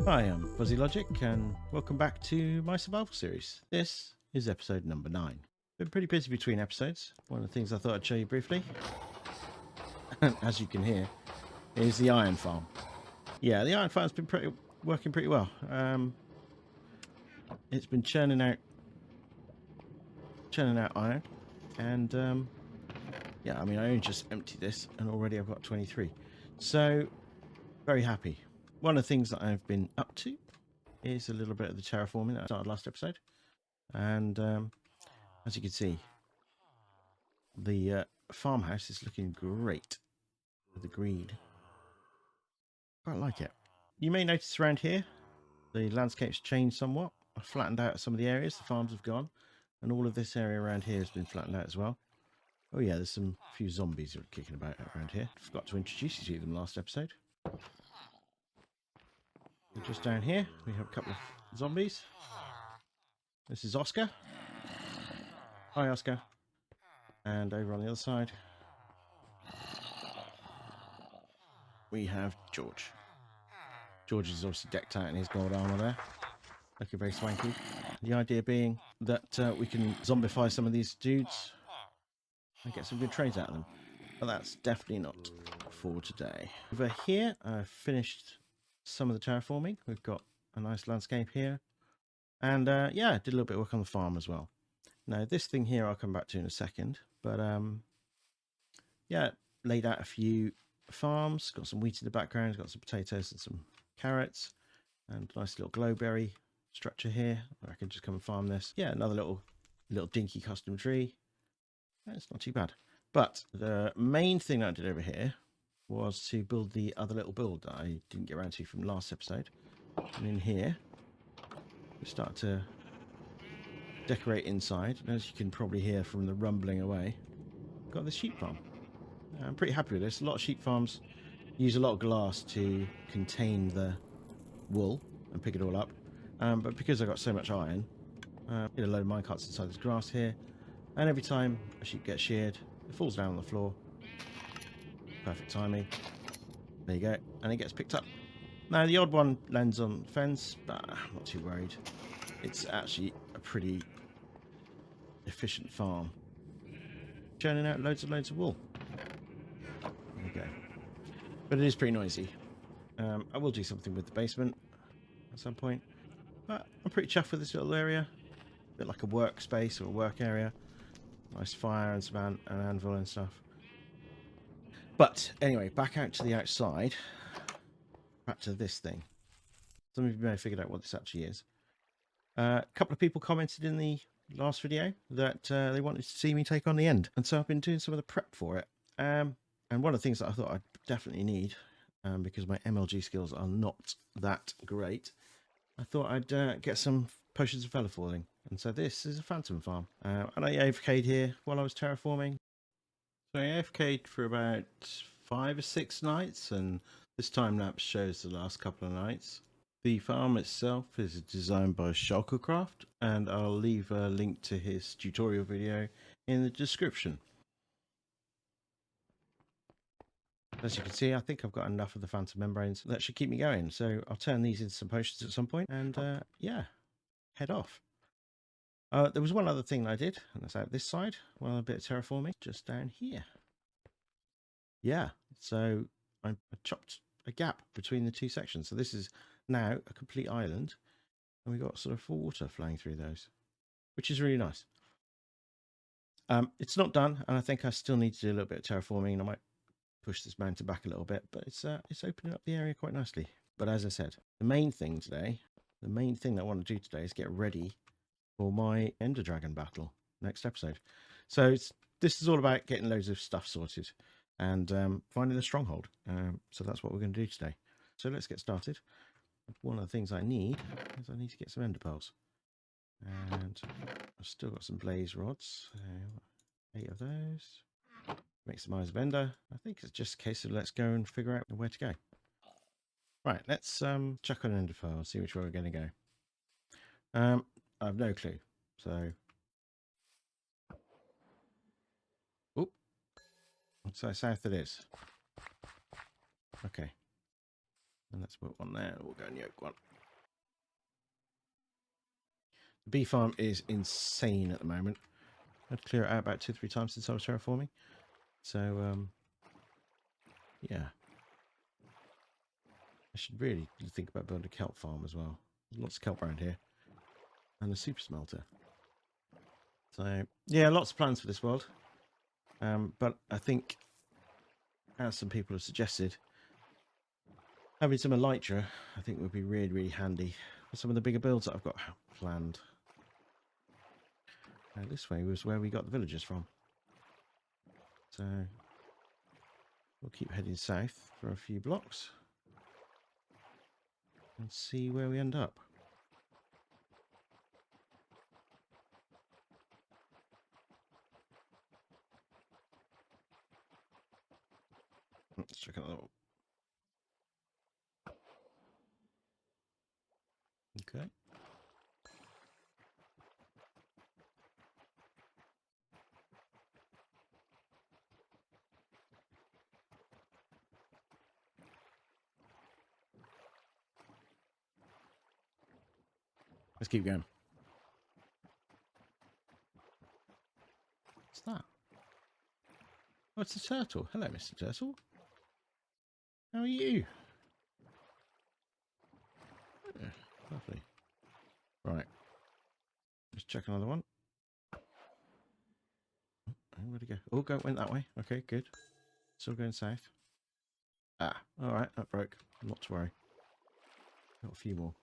Hi, I'm Fuzzy Logic, and welcome back to my survival series. This is episode number 9. Been pretty busy between episodes. One of the things I thought I'd show you briefly, as you can hear, is the iron farm. Yeah, the iron farm's been working pretty well. It's been churning out iron, and yeah, I mean, I only just emptied this, and already I've got 23. So very happy. One of the things that I've been up to is a little bit of the terraforming that I started last episode. And as you can see, the farmhouse is looking great with the green. Quite like it. You may notice around here, the landscape's changed somewhat. I flattened out some of the areas, the farms have gone, and all of this area around here has been flattened out as well. Oh yeah, there's a few zombies that are kicking about around here. Forgot to introduce you to them last episode. And just down here, we have a couple of zombies. This is Oscar. Hi, Oscar. And over on the other side, we have George. George is obviously decked out in his gold armor there, looking very swanky. The idea being that we can zombify some of these dudes and get some good trades out of them. But that's definitely not for today. Over here, I've finished some of the terraforming. We've got a nice landscape here. And yeah, did a little bit of work on the farm as well. Now, this thing here I'll come back to in a second. But yeah, laid out a few farms. Got some wheat in the background. Got some potatoes and some carrots. And a nice little glowberry structure here where I can just come and farm this. Yeah, another little dinky custom tree. It's not too bad. But the main thing that I did over here was to build the other little build that I didn't get around to from last episode. And in here, we start to decorate inside. And as you can probably hear from the rumbling away, I've got this sheep farm. I'm pretty happy with this. A lot of sheep farms use a lot of glass to contain the wool and pick it all up. But because I got so much iron, get a load of minecarts inside this grass here, and every time a sheep gets sheared, it falls down on the floor. Perfect timing. There you go, and it gets picked up. Now the odd one lands on the fence, but I'm not too worried. It's actually a pretty efficient farm, churning out loads of wool. There you go. But it is pretty noisy. I will do something with the basement at some point, but I'm pretty chuffed with this little area. A bit like a workspace or a work area. Nice fire and some an anvil and stuff. But anyway, back out to the outside. Back to this thing. Some of you may have figured out what this actually is. A couple of people commented in the last video that they wanted to see me take on the end. And so I've been doing some of the prep for it. And one of the things that I thought I'd definitely need, because my MLG skills are not that great, I thought I'd get some potions of feather falling. And so this is a phantom farm. And I AFK'd here while I was terraforming. So I AFK'd for about 5 or 6 nights, and this time lapse shows the last couple of nights. The farm itself is designed by Shulkercraft, and I'll leave a link to his tutorial video in the description. As you can see, I think I've got enough of the phantom membranes that should keep me going. So I'll turn these into some potions at some point, and yeah, head off. There was one other thing that I did, and that's out this side. Well, a bit of terraforming just down here. Yeah, so I chopped a gap between the two sections. So this is now a complete island, and we've got sort of water flowing through those, which is really nice. It's not done, and I think I still need to do a little bit of terraforming, and I might push this mountain back a little bit, but it's opening up the area quite nicely. But as I said, the main thing that I want to do today is get ready for my enderdragon battle next episode. So this is all about getting loads of stuff sorted and finding a stronghold. So that's what we're going to do today. So let's get started. One of the things I need is I need to get some ender pearls. And I've still got some blaze rods. 8 of those. Make some eyes of ender. I think it's just a case of let's go and figure out where to go. Right, let's check on ender pearl, see which way we're going to go. I have no clue. So, oop. So south it is. Okay. And let's put one there. We'll go and yoke one. The bee farm is insane at the moment. I had to clear it out about 2 or 3 times since I was terraforming. So, yeah. I should really think about building a kelp farm as well. There's lots of kelp around here. And a super smelter. So, yeah, lots of plans for this world. But I think, as some people have suggested, having some elytra, I think, would be really, really handy for some of the bigger builds that I've got planned. This way was where we got the villagers from. So, we'll keep heading south for a few blocks. And see where we end up. Let's check out that one. Okay. Let's keep going. What's that? Oh, it's a turtle. Hello, Mr. Turtle. How are you? Yeah, lovely. Right. Let's check another one. Where'd it go? Oh, went that way. Okay, good. Still going south. Ah, all right. That broke. Not to worry. Got a few more.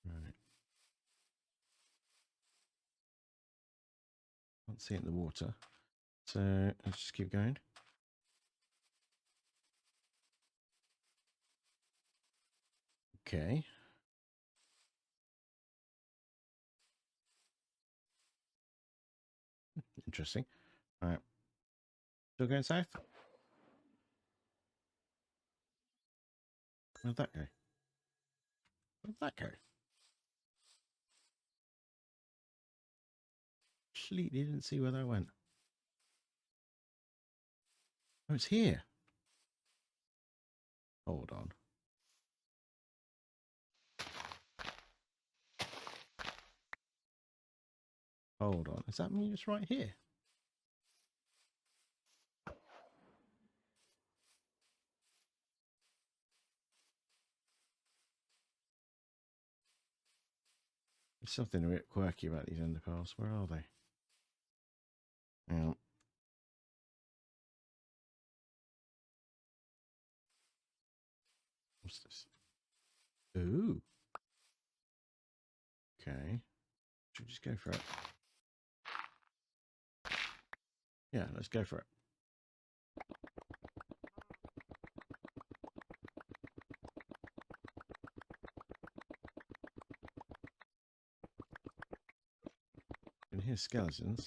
Right. Can't see it in the water. So let's just keep going. Okay. Interesting. All right. Still going south? Where'd that go? Where'd that go? Completely didn't see where that went. Oh, it's here. Hold on. Hold on. Does that mean it's right here? There's something a bit quirky about these ender pearls. Where are they? Yeah. What's this? Ooh. Okay. Should we just go for it? Yeah, let's go for it. I can hear skeletons.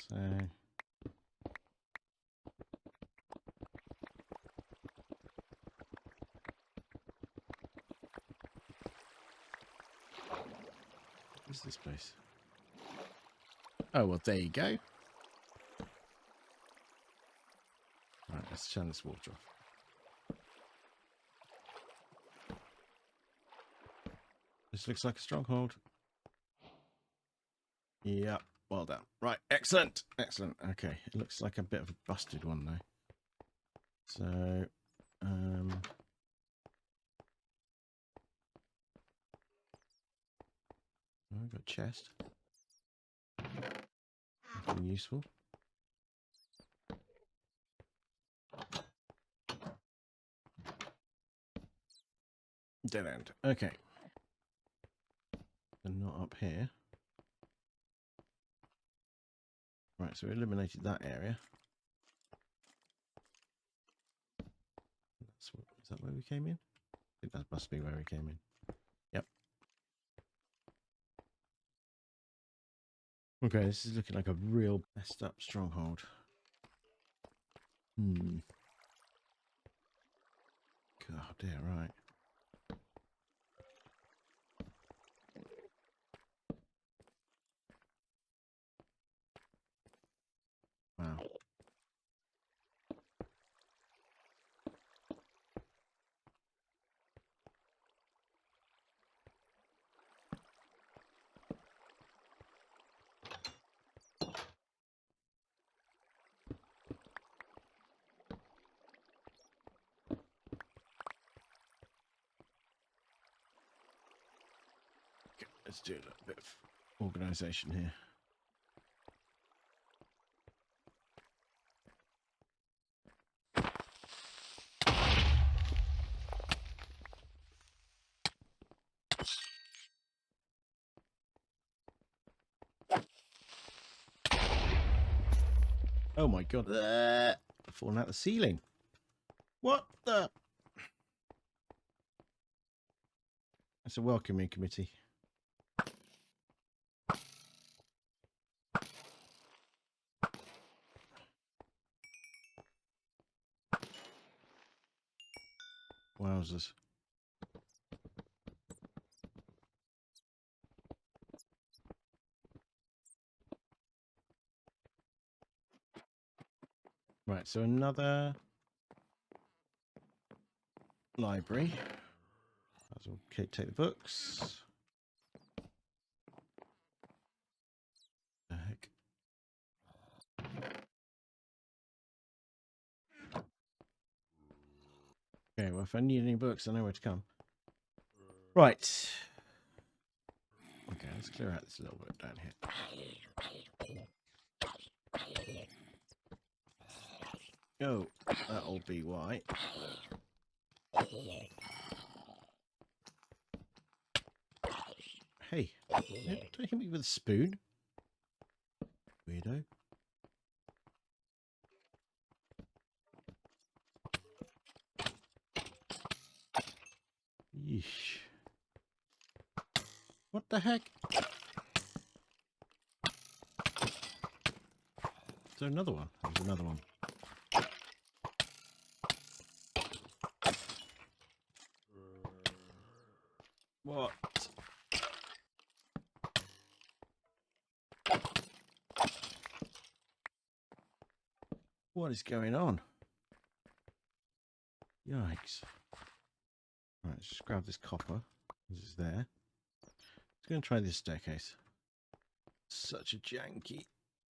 What's this place? Oh, well, there you go. Right, let's turn this water off. This looks like a stronghold. Yeah, well done. Right, excellent. Excellent. Okay, it looks like a bit of a busted one, though. So, oh, I've got a chest. Nothing useful. Dead end. Okay. And not up here. Right, so we eliminated that area. Is that where we came in? I think that must be where we came in. Yep. Okay, this is looking like a real messed up stronghold. God, dear, right. Wow. Let's do a little bit of organisation here. Oh my god, falling out the ceiling. What the? That's a welcoming committee. Wowzers. Right, so another library. Might as well take the books. The heck? Okay, well, if I need any books, I know where to come. Right. Okay, let's clear out this little bit down here. Oh, that'll be why. Hey, don't hit me with a spoon. Weirdo. Yeesh. What the heck? Is there another one? There's another one. What? What is going on? Yikes. Right, let's just grab this copper. This is there. Just going to try this staircase. Such a janky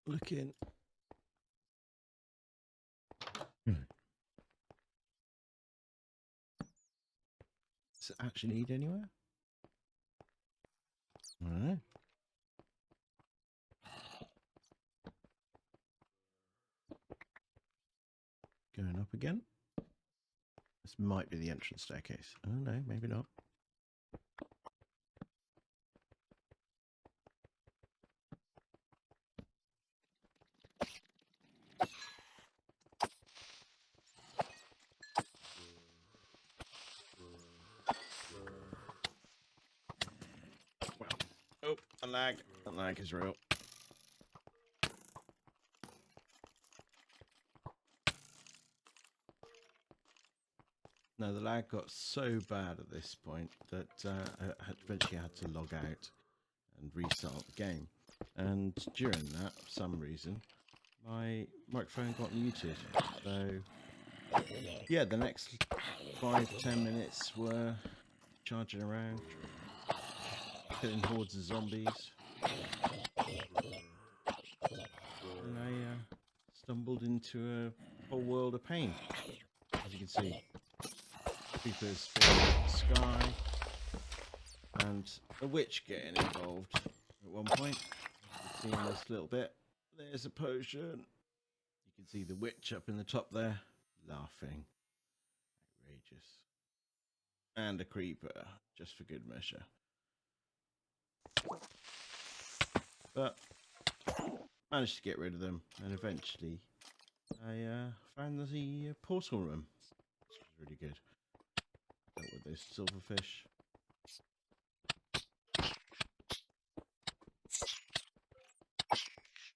looking. Does it actually lead anywhere? I don't know. Going up again. This might be the entrance staircase. Oh no, maybe not. Well, oh, a lag. That lag is real. No, the lag got so bad at this point that I eventually had to log out and restart the game. And during that, for some reason, my microphone got muted. So, yeah, the next 5-10 minutes were charging around, killing hordes of zombies. And I stumbled into a whole world of pain, as you can see. Creepers falling out of the sky, and a witch getting involved at one point. You can see in this little bit, there's a potion. You can see the witch up in the top there, laughing. Outrageous. And a creeper, just for good measure. But managed to get rid of them, and eventually I found the portal room, which was really good. Dealt with those silverfish.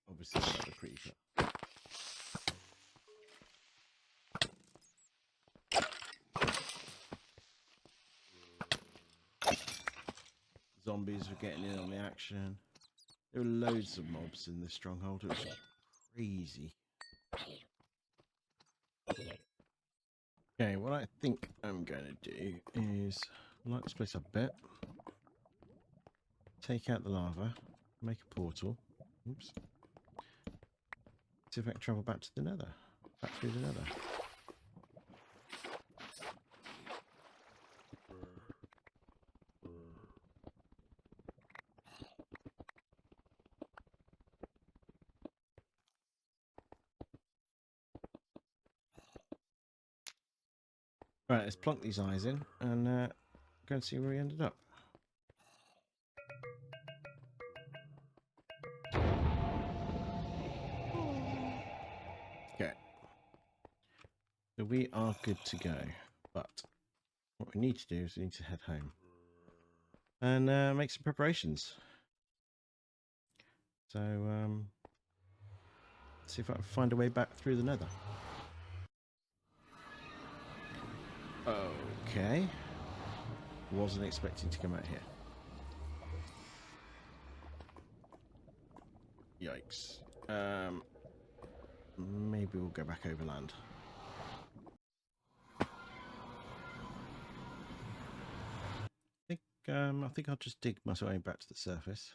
Obviously another creeper. Zombies were getting in on the action. There were loads of mobs in this stronghold. It was crazy. Okay, what I think I'm going to do is light this place up a bit. Take out the lava. Make a portal. Oops. See if I can travel back to the nether. Back through the nether. Right, let's plonk these eyes in and go and see where we ended up. Okay. So we are good to go. But what we need to do is we need to head home and make some preparations. So, see if I can find a way back through the nether. Okay. Wasn't expecting to come out here. Yikes. Maybe we'll go back overland. I think I'll just dig my way back to the surface.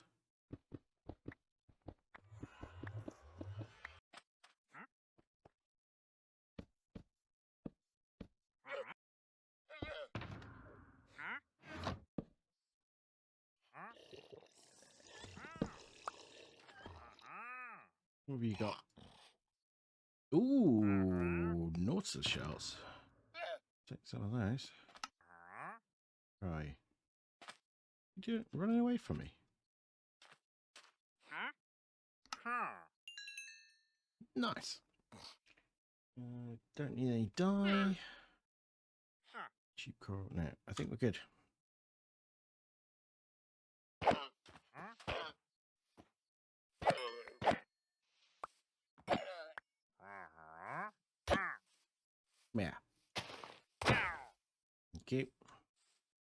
What have you got? Ooh, nautilus shells. Take some of those. Right. You're running away from me. Nice. Don't need any dye. Cheap coral. No, I think we're good. Yeah. Okay.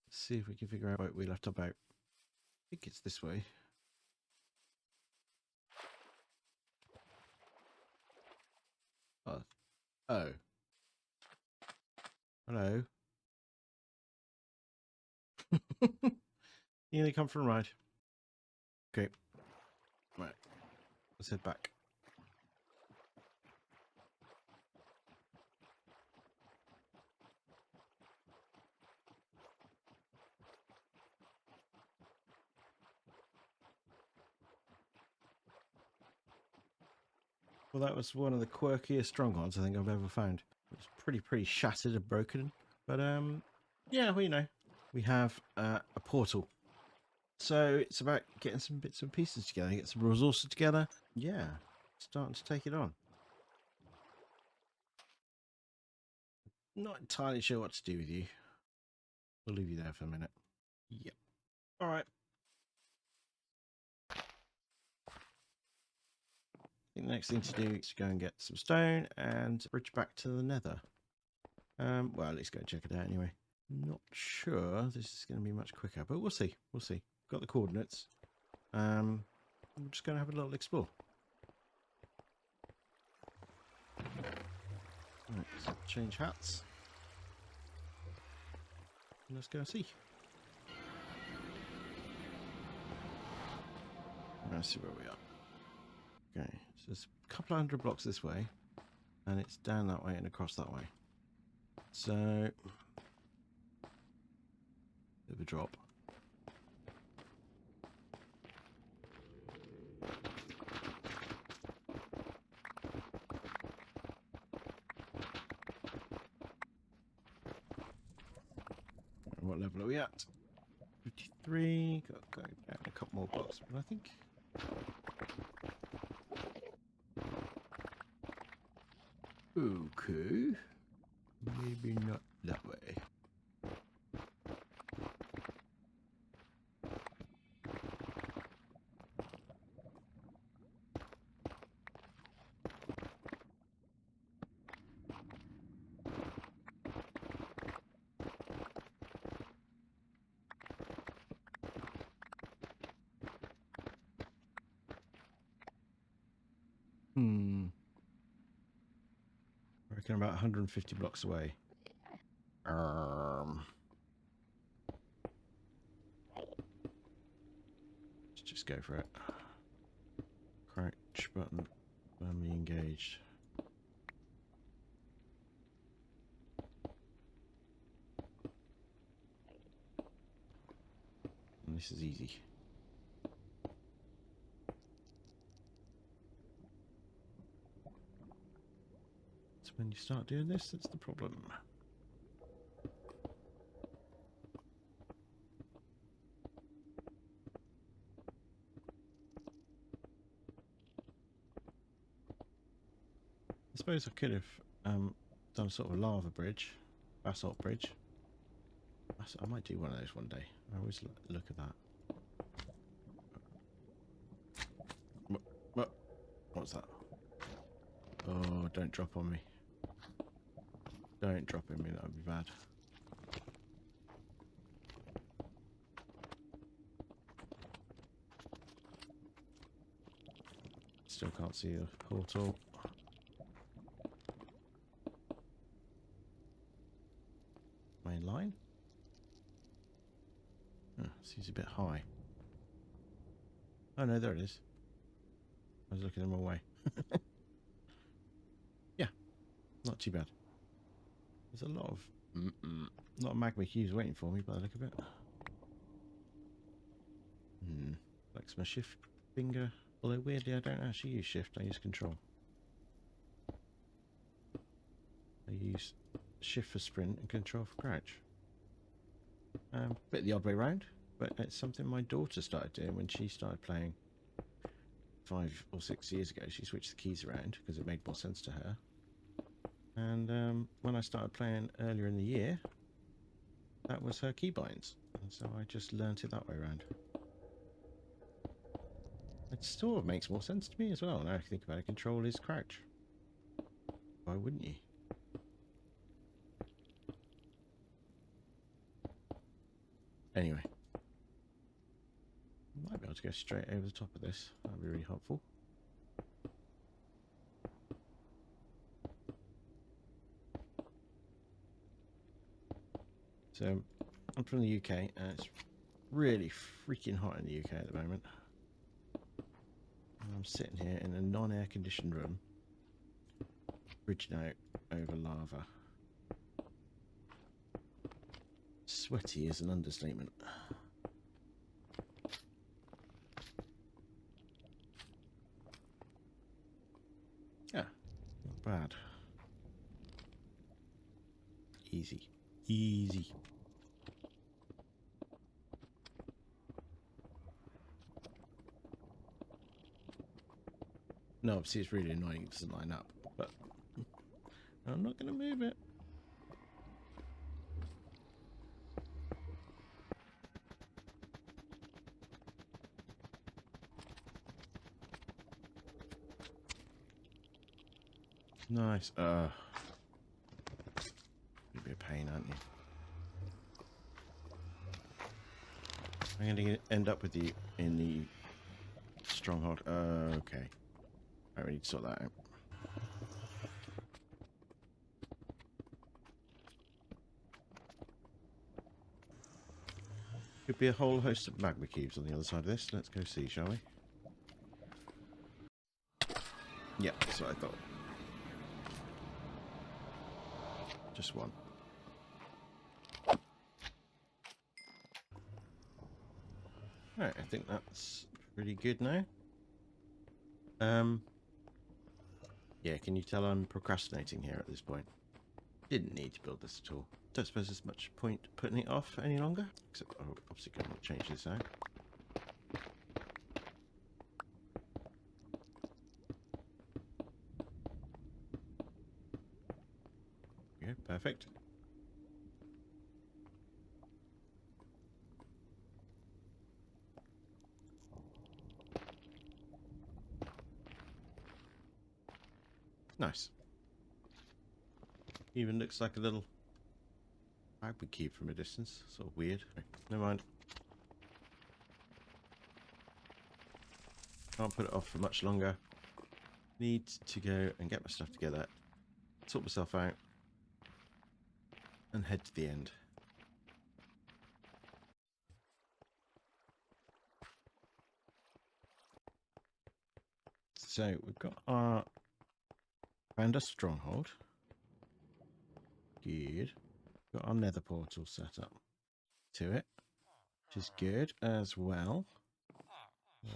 Let's see if we can figure out what we left about. I think it's this way. Oh. Oh. Hello. You only come for a ride. Okay. Right. Let's head back. Well, that was one of the quirkiest strongholds I think I've ever found. It's pretty shattered and broken. But, yeah, well, you know, we have a portal. So it's about getting some bits and pieces together, get some resources together. Yeah, starting to take it on. Not entirely sure what to do with you. We'll leave you there for a minute. Yep. All right. I think the next thing to do is to go and get some stone and bridge back to the nether. Well, let's go check it out anyway. Not sure this is going to be much quicker, but we'll see. We'll see. Got the coordinates. We're just going to have a little explore. Right, so change hats. Let's go see. Let's see where we are. Okay, so there's a couple of hundred blocks this way, and it's down that way and across that way. So, bit of a drop. What level are we at? 53. Got to go down a couple more blocks, but I think. Okay. Maybe not that way. I reckon about 150 blocks away. Let's just go for it. Crouch button, firmly engaged. And this is easy. So when you start doing this, that's the problem. suppose I could have done sort of a lava bridge, basalt bridge. I might do one of those one day. I always look at that. What's that? Oh, don't drop on me. Don't drop on me, that would be bad. Still can't see the portal. Main line? Oh, seems a bit high. Oh no, there it is. I was looking the wrong way. Yeah, not too bad. There's a lot of magma cubes waiting for me by the look of it. Flex my shift finger. Although weirdly I don't actually use shift, I use control. I use shift for sprint and control for crouch. Bit the odd way round, but it's something my daughter started doing when she started playing 5 or 6 years ago. She switched the keys around because it made more sense to her. And when I started playing earlier in the year, that was her keybinds. And so I just learnt it that way around. It sort of makes more sense to me as well. Now I think about it, control is crouch. Why wouldn't you? Anyway. Might be able to go straight over the top of this. That would be really helpful. So, I'm from the UK and it's really freaking hot in the UK at the moment. And I'm sitting here in a non-air conditioned room, bridging out over lava. Sweaty is an understatement. Yeah, not bad. Easy. Easy. No, obviously it's really annoying it doesn't line up, but I'm not going to move it. Nice. You'd be a pain, aren't you? I'm going to end up with you in the Stronghold. Okay. I need to sort that out. Could be a whole host of magma cubes on the other side of this. Let's go see, shall we? Yeah, that's what I thought. Just one. Right, I think that's pretty good now. Yeah, can you tell I'm procrastinating here at this point? Didn't need to build this at all. Don't suppose there's much point putting it off any longer. Except I obviously can't change this out. Yeah, perfect. Nice. Even looks like a little magma cube from a distance. Sort of weird. Never mind. Can't put it off for much longer. Need to go and get my stuff together, sort myself out, and head to the end. So we've got our found a stronghold. Good. Got our nether portal set up to it, which is good as well.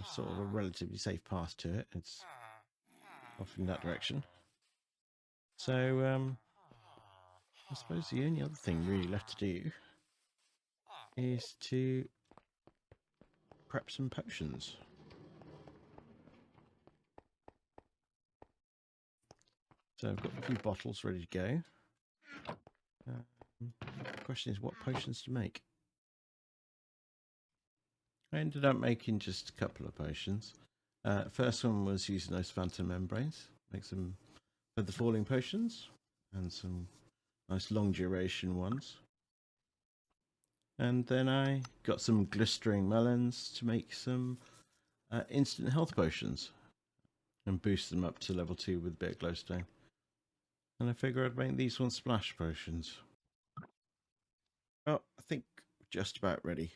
Sort of a relatively safe path to it. It's off in that direction. So I suppose the only other thing really left to do is to prep some potions. So I've got a few bottles ready to go. The question is what potions to make. I ended up making just a couple of potions. First one was using those phantom membranes. Make some feather falling potions and some nice long duration ones. And then I got some glistering melons to make some instant health potions and boost them up to level 2 with a bit of glowstone. And I figure I'd make these ones splash potions. Well, I think we're just about ready.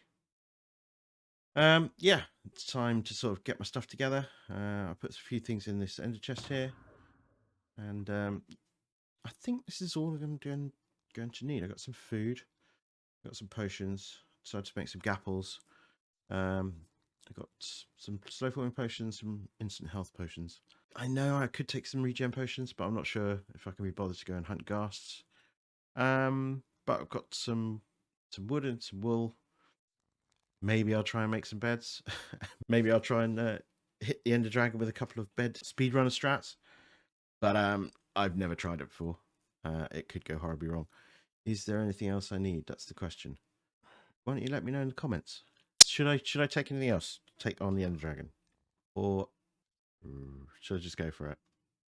Yeah, it's time to sort of get my stuff together. I put a few things in this ender chest here. And I think this is all I'm going to need. I got some food, got some potions, decided to make some gapples. I got some slow forming potions, some instant health potions. I know I could take some regen potions, but I'm not sure if I can be bothered to go and hunt ghasts. But I've got some wood and some wool. Maybe I'll try and make some beds. Maybe I'll try and hit the enderdragon with a couple of bed speedrunner strats. But I've never tried it before. It could go horribly wrong. Is there anything else I need? That's the question. Why don't you let me know in the comments? Should I take anything else to take on the enderdragon? Or should I just go for it?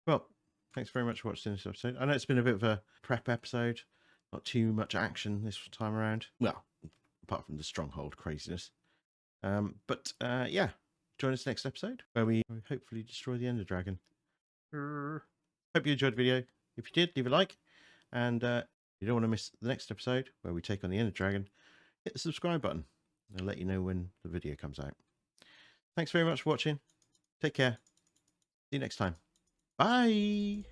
Well, thanks very much for watching this episode. I know it's been a bit of a prep episode. Not too much action this time around. Well, apart from the Stronghold craziness. But yeah, join us next episode where we hopefully destroy the enderdragon. Hope you enjoyed the video. If you did, leave a like. And you don't want to miss the next episode where we take on the enderdragon, hit the subscribe button. I'll let you know when the video comes out. Thanks very much for watching. Take care. See you next time. Bye.